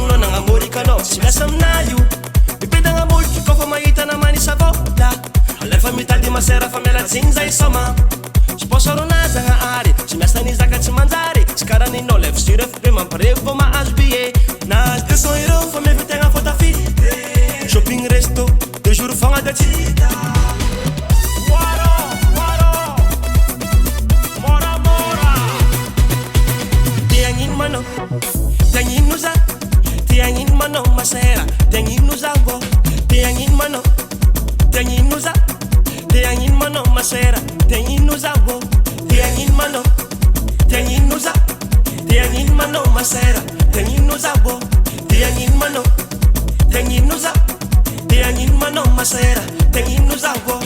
no nangamurikanao sy miasa amina io mipedagna molotry kofa mahita namany savola alefa mitady masera fa mialatsiny zay soma sponsoronazagna ary sy miasa nizaka tsy manjary tsy karaninao lef suref be mampirevo vo mahazo billet nazy 200 € fa mivitegna fotafi shopping resto 2 jours fogna de tsy Tianginuza, tiangin mano masera, tianginuza go, tiangin mano, tianginuza, tiangin mano masera, tianginuza go, tiangin mano, tianginuza, tiangin mano masera, tianginuza go, tiangin mano, tianginuza, tiangin mano masera, tianginuza go.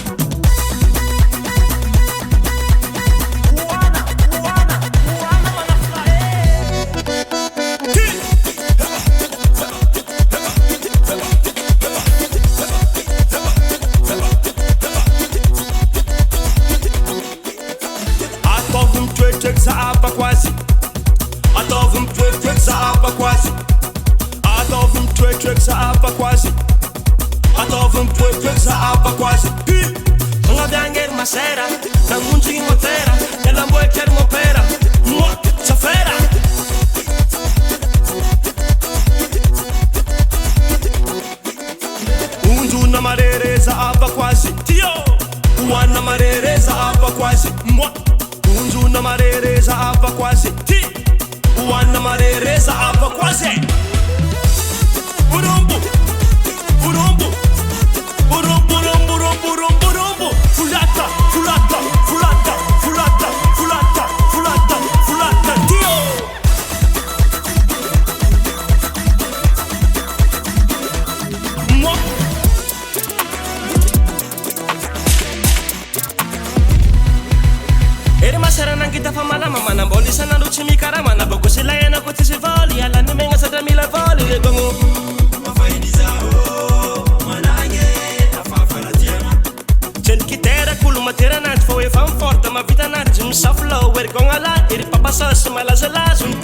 Zaapa quasi, atovum twek zaapa quasi, atovum twek zaapa quasi, atovum twek zaapa quasi. Nga bianger masera, na munchi motera, nella mbueker mopera, mua safera. Unju na marere zaapa quasi, tio, wana marere zaapa quasi, mua. Unju na marereza hapa quasi ti wana marereza hapa quasi burumbu burumbu burumbu burumbu burumbu fulata fulata fulata fulata fulata fulata fulata tio mo Masera nang kita famalama mana boli sana luci mi karama na bago sila yana ko tisi voli ala ni menga sada mila voli le gongo mafaidi zao manage afafala tiama chen kitera kulu matera nat foi fan forte ma vita nat jum saflo wer gonga la iri papa sa mala zala sun